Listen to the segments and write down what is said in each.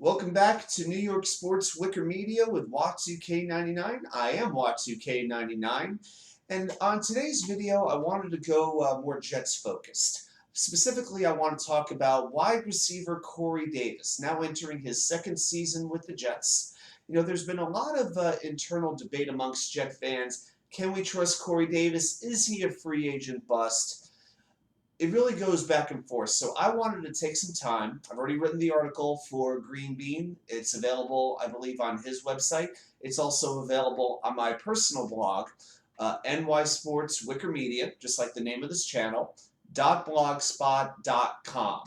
Welcome back to New York Sports Wicker Media with Watsu-K99. I am Watsu-K99, and on today's video, I wanted to go more Jets focused. Specifically, I want to talk about wide receiver Corey Davis, now entering his second season with the Jets. You know, there's been a lot of internal debate amongst Jet fans. Can we trust Corey Davis? Is he a free agent bust? It really goes back and forth. So I wanted to take some time. I've already written the article for Green Bean. It's available, I believe, on his website. It's also available on my personal blog, NY Sports Wicker Media, just like the name of this channel, .blogspot.com.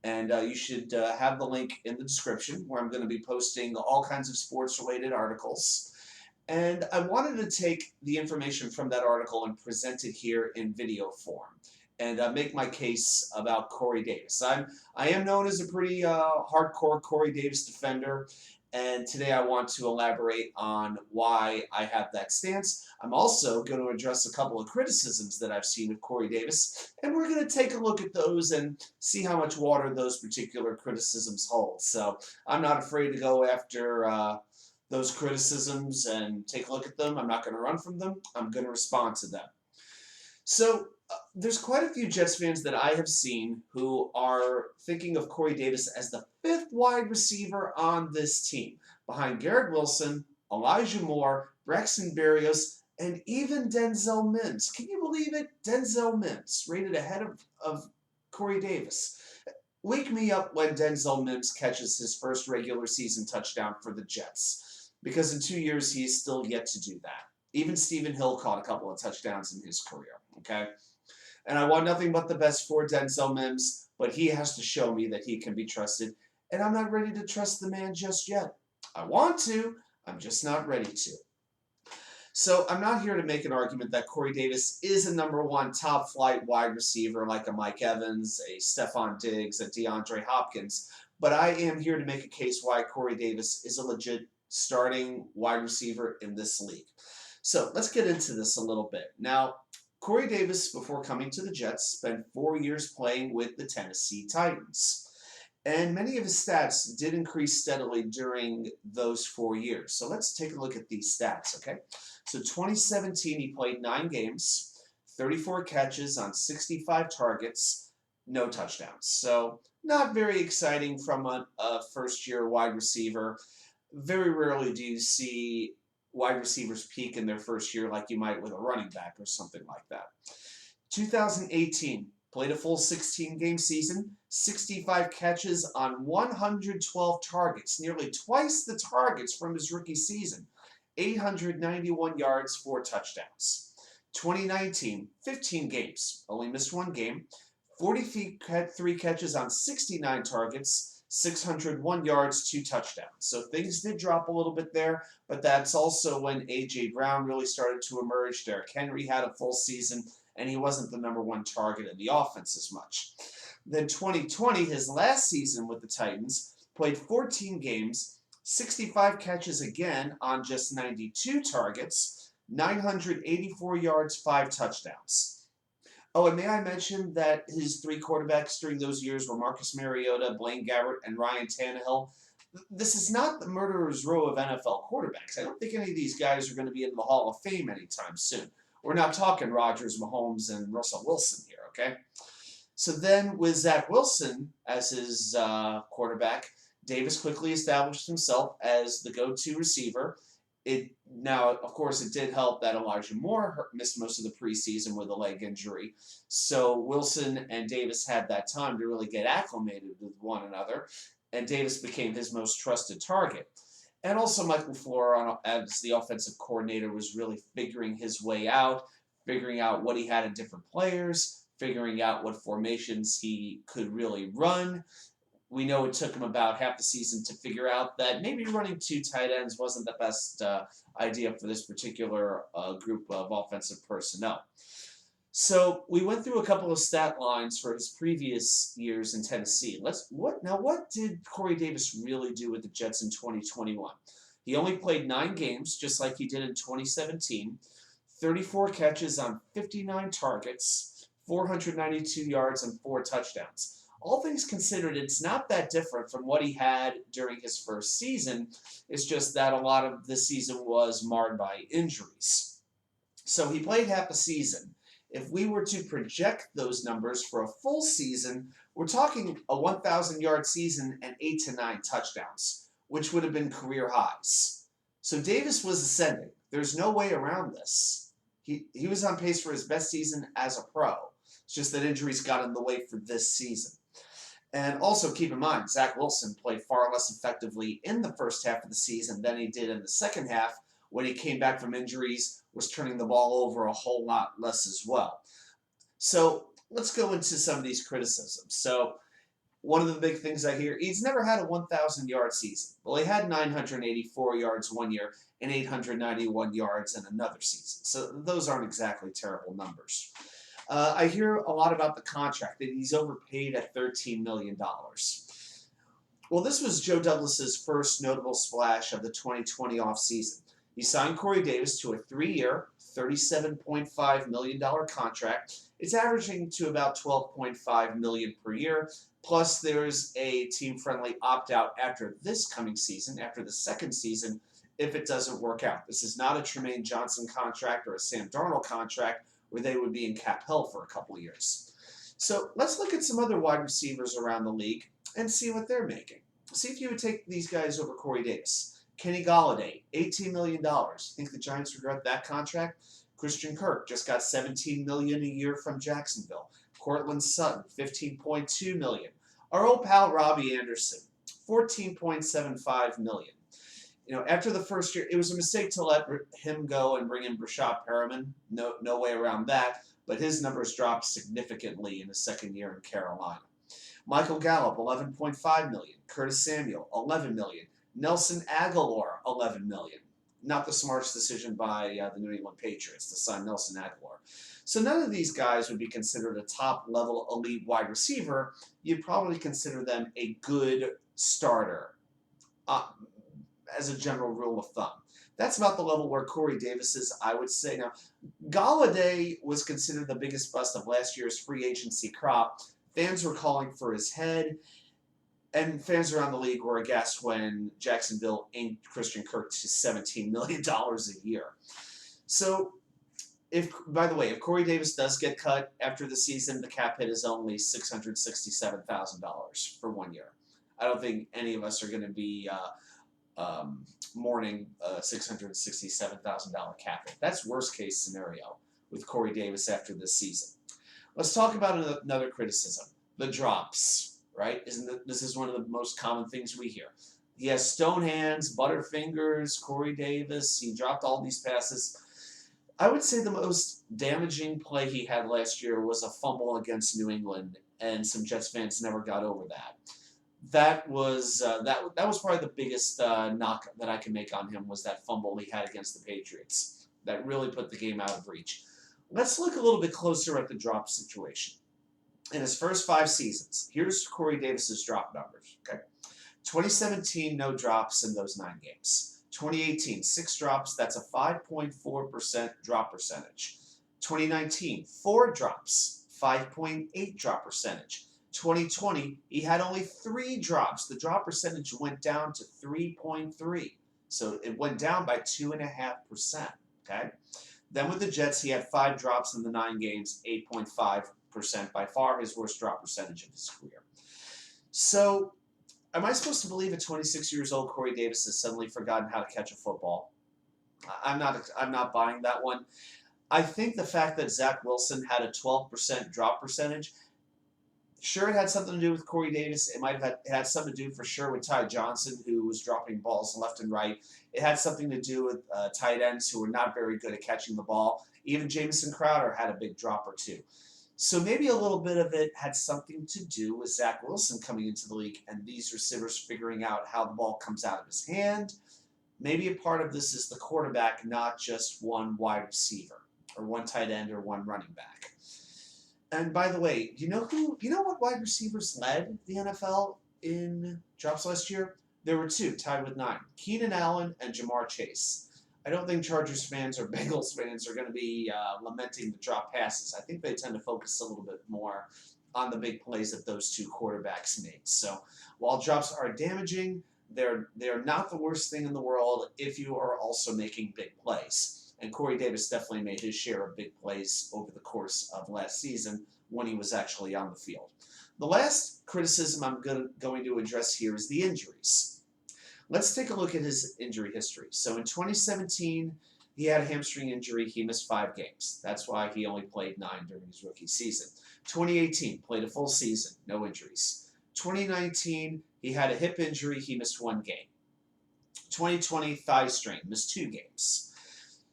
And you should have the link in the description where I'm going to be posting all kinds of sports-related articles. And I wanted to take the information from that article and present it here in video form and make my case about Corey Davis. I am known as a pretty hardcore Corey Davis defender, and today I want to elaborate on why I have that stance. I'm also going to address a couple of criticisms that I've seen of Corey Davis, and we're going to take a look at those and see how much water those particular criticisms hold. So I'm not afraid to go after those criticisms and take a look at them. I'm not going to run from them. I'm going to respond to them. So there's quite a few Jets fans that I have seen who are thinking of Corey Davis as the fifth wide receiver on this team, behind Garrett Wilson, Elijah Moore, Braxton Berrios, and even Denzel Mims. Can you believe it? Denzel Mims, rated ahead of Corey Davis. Wake me up when Denzel Mims catches his first regular season touchdown for the Jets, because in 2 years he's still yet to do that. Even Stephen Hill caught a couple of touchdowns in his career, okay? And I want nothing but the best for Denzel Mims, but he has to show me that he can be trusted, and I'm not ready to trust the man just yet. I want to, I'm just not ready to. So I'm not here to make an argument that Corey Davis is a number one top flight wide receiver like a Mike Evans, a Stephon Diggs, a DeAndre Hopkins, but I am here to make a case why Corey Davis is a legit starting wide receiver in this league. So let's get into this a little bit. Now, Corey Davis, before coming to the Jets, spent 4 years playing with the Tennessee Titans. And many of his stats did increase steadily during those 4 years. So let's take a look at these stats, okay? So 2017, he played 9 games, 34 catches on 65 targets, no touchdowns. So not very exciting from a first-year wide receiver. Very rarely do you see wide receivers peak in their first year like you might with a running back or something like that. 2018, played a full 16-game season, 65 catches on 112 targets, nearly twice the targets from his rookie season, 891 yards, 4 touchdowns. 2019, 15 games, only missed 1 game, 43 catches on 69 targets, 601 yards, 2 touchdowns. So things did drop a little bit there, but that's also when A.J. Brown really started to emerge. Derrick Henry had a full season, and he wasn't the number one target in the offense as much. Then 2020, his last season with the Titans, played 14 games, 65 catches again on just 92 targets, 984 yards, 5 touchdowns. Oh, and may I mention that his 3 quarterbacks during those years were Marcus Mariota, Blaine Gabbert, and Ryan Tannehill. This is not the murderer's row of NFL quarterbacks. I don't think any of these guys are going to be in the Hall of Fame anytime soon. We're not talking Rodgers, Mahomes, and Russell Wilson here, okay? So then with Zach Wilson as his quarterback, Davis quickly established himself as the go-to receiver. Now, of course, it did help that Elijah Moore missed most of the preseason with a leg injury. So Wilson and Davis had that time to really get acclimated with one another, and Davis became his most trusted target. And also Michael LaFleur, as the offensive coordinator, was really figuring his way out, figuring out what he had in different players, figuring out what formations he could really run. We know it took him about half the season to figure out that maybe running 2 tight ends wasn't the best idea for this particular group of offensive personnel. So we went through a couple of stat lines for his previous years in Tennessee. What did Corey Davis really do with the Jets in 2021? He only played 9 games, just like he did in 2017, 34 catches on 59 targets, 492 yards, and 4 touchdowns. all things considered, it's not that different from what he had during his first season. It's just that a lot of the season was marred by injuries. So he played half a season. If we were to project those numbers for a full season, we're talking a 1,000-yard season and 8 to 9 touchdowns, which would have been career highs. So Davis was ascending. There's no way around this. He was on pace for his best season as a pro. It's just that injuries got in the way for this season. And also keep in mind, Zach Wilson played far less effectively in the first half of the season than he did in the second half. When he came back from injuries, was turning the ball over a whole lot less as well. So let's go into some of these criticisms. So one of the big things I hear, he's never had a 1,000-yard season. Well, he had 984 yards one year and 891 yards in another season. So those aren't exactly terrible numbers. I hear a lot about the contract, that he's overpaid at $13 million. Well, this was Joe Douglas's first notable splash of the 2020 offseason. He signed Corey Davis to a 3-year, $37.5 million contract. It's averaging to about $12.5 million per year. Plus, there's a team-friendly opt-out after this coming season, after the second season, if it doesn't work out. This is not a Tremaine Johnson contract or a Sam Darnold contract where they would be in cap hell for a couple of years. So let's look at some other wide receivers around the league and see what they're making. See if you would take these guys over Corey Davis. Kenny Golladay, $18 million. Think the Giants regret that contract? Christian Kirk just got $17 million a year from Jacksonville. Cortland Sutton, $15.2 million. Our old pal Robbie Anderson, $14.75 million. You know, after the first year, it was a mistake to let him go and bring in Brashad Perriman. No way around that. But his numbers dropped significantly in his second year in Carolina. Michael Gallup, $11.5 million. Curtis Samuel, $11 million. Nelson Aguilar, $11 million. Not the smartest decision by the New England Patriots to sign Nelson Aguilar. So none of these guys would be considered a top-level elite wide receiver. You'd probably consider them a good starter, as a general rule of thumb. That's about the level where Corey Davis is, I would say. Now, Golladay was considered the biggest bust of last year's free agency crop. Fans were calling for his head, and fans around the league were aghast when Jacksonville inked Christian Kirk to $17 million a year. So, by the way, if Corey Davis does get cut after the season, the cap hit is only $667,000 for 1 year. I don't think any of us are going to be mourning a $667,000 cap hit. That's worst case scenario with Corey Davis after this season. Let's talk about another criticism, the drops, right? This is one of the most common things we hear. He has stone hands, butterfingers, Corey Davis. He dropped all these passes. I would say the most damaging play he had last year was a fumble against New England, and some Jets fans never got over that. That was probably the biggest knock that I can make on him, was that fumble he had against the Patriots. That really put the game out of reach. Let's look a little bit closer at the drop situation. In his first 5 seasons, here's Corey Davis's drop numbers. Okay, 2017, no drops in those 9 games. 2018, 6 drops. That's a 5.4% drop percentage. 2019, 4 drops, 5.8 drop percentage. 2020, he had only 3 drops. The drop percentage went down to 3.3. So it went down by 2.5%. Okay. Then with the Jets, he had 5 drops in the 9 games, 8.5%, by far his worst drop percentage of his career. So, am I supposed to believe at 26 years old, Corey Davis has suddenly forgotten how to catch a football? I'm not buying that one. I think the fact that Zach Wilson had a 12% drop percentage, sure, it had something to do with Corey Davis. It might have had something to do for sure with Ty Johnson, who was dropping balls left and right. It had something to do with tight ends who were not very good at catching the ball. Even Jamison Crowder had a big drop or two. So maybe a little bit of it had something to do with Zach Wilson coming into the league and these receivers figuring out how the ball comes out of his hand. Maybe a part of this is the quarterback, not just one wide receiver or one tight end or one running back. And by the way, do you know what wide receivers led the NFL in drops last year? There were 2, tied with 9. Keenan Allen and Jamar Chase. I don't think Chargers fans or Bengals fans are going to be lamenting the drop passes. I think they tend to focus a little bit more on the big plays that those two quarterbacks made. So while drops are damaging, they're not the worst thing in the world if you are also making big plays. And Corey Davis definitely made his share of big plays over the course of last season when he was actually on the field. The last criticism I'm going to address here is the injuries. Let's take a look at his injury history. So in 2017, he had a hamstring injury. He missed 5 games. That's why he only played 9 during his rookie season. 2018, played a full season, no injuries. 2019, he had a hip injury. He missed 1 game. 2020, thigh strain, missed 2 games.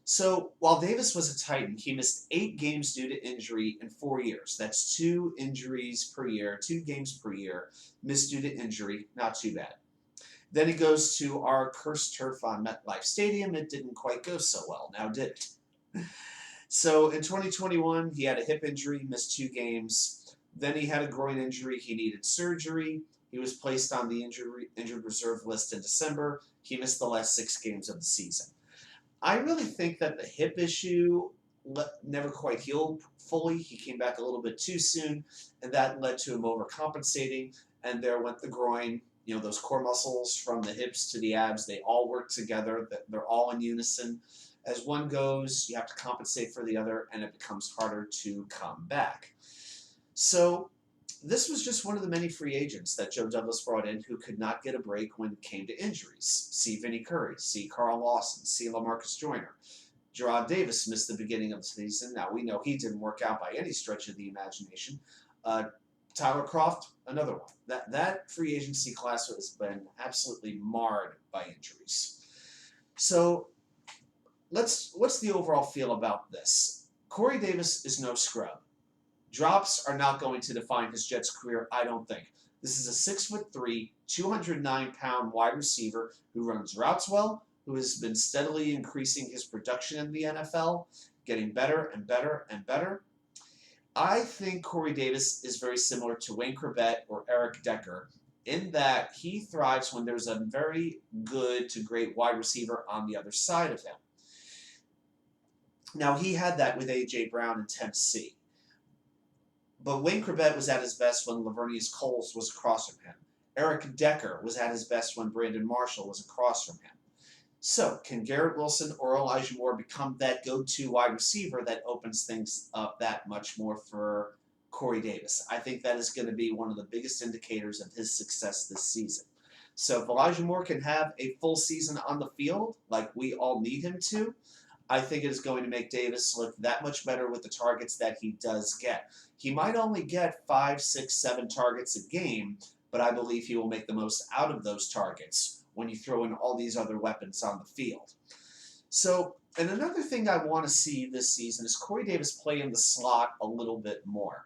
So while Davis was a Titan, he missed 8 games due to injury in 4 years. That's 2 injuries per year, 2 games per year, missed due to injury. Not too bad. Then he goes to our cursed turf on MetLife Stadium. It didn't quite go so well, now did it? So in 2021, he had a hip injury, missed 2 games. Then he had a groin injury. He needed surgery. He was placed on the injured reserve list in December. He missed the last 6 games of the season. I really think that the hip issue never quite healed fully. He came back a little bit too soon, and that led to him overcompensating, and there went the groin. You know, those core muscles from the hips to the abs, they all work together. They're all in unison. As one goes, you have to compensate for the other, and it becomes harder to come back. So this was just one of the many free agents that Joe Douglas brought in who could not get a break when it came to injuries. See Vinnie Curry, see Carl Lawson, see LaMarcus Joyner. Gerard Davis missed the beginning of the season. Now, we know he didn't work out by any stretch of the imagination. Tyler Croft, another one. That free agency class has been absolutely marred by injuries. So what's the overall feel about this? Corey Davis is no scrub. Drops are not going to define his Jets career, I don't think. This is a 6'3", 209-pound wide receiver who runs routes well, who has been steadily increasing his production in the NFL, getting better and better and better. I think Corey Davis is very similar to Wayne Corbett or Eric Decker in that he thrives when there's a very good to great wide receiver on the other side of him. Now, he had that with A.J. Brown in Tennessee. But Wayne Corbett was at his best when Lavernius Coles was across from him. Eric Decker was at his best when Brandon Marshall was across from him. So, can Garrett Wilson or Elijah Moore become that go-to wide receiver that opens things up that much more for Corey Davis? I think that is going to be one of the biggest indicators of his success this season. So if Elijah Moore can have a full season on the field, like we all need him to, I think it is going to make Davis look that much better with the targets that he does get. He might only get 5, 6, 7 targets a game, but I believe he will make the most out of those targets when you throw in all these other weapons on the field. So, and another thing I want to see this season is Corey Davis play in the slot a little bit more.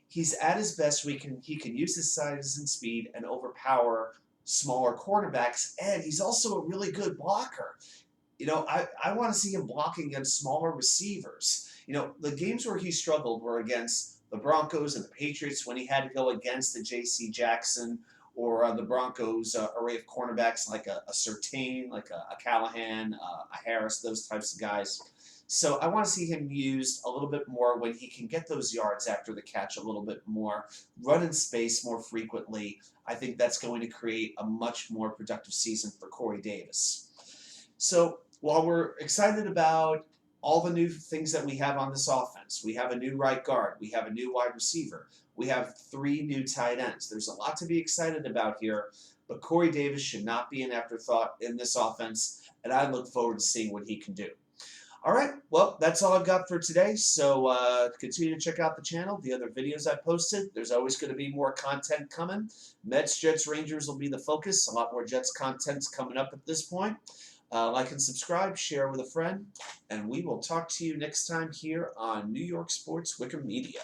He's at his best. He can use his size and speed and overpower smaller quarterbacks, and he's also a really good blocker. You know, I want to see him blocking against smaller receivers. You know, the games where he struggled were against the Broncos and the Patriots when he had to go against the J.C. Jackson or the Broncos' array of cornerbacks like a Surtain, like a Callahan, a Harris, those types of guys. So I want to see him used a little bit more when he can get those yards after the catch a little bit more, run in space more frequently. I think that's going to create a much more productive season for Corey Davis. So while we're excited about all the new things that we have on this offense, we have a new right guard, we have a new wide receiver, we have 3 new tight ends. There's a lot to be excited about here, but Corey Davis should not be an afterthought in this offense, and I look forward to seeing what he can do. All right, well, that's all I've got for today, so continue to check out the channel, the other videos I posted. There's always going to be more content coming. Mets, Jets, Rangers will be the focus. A lot more Jets content's coming up at this point. Like and subscribe, share with a friend, and we will talk to you next time here on New York Sports Wicker Media.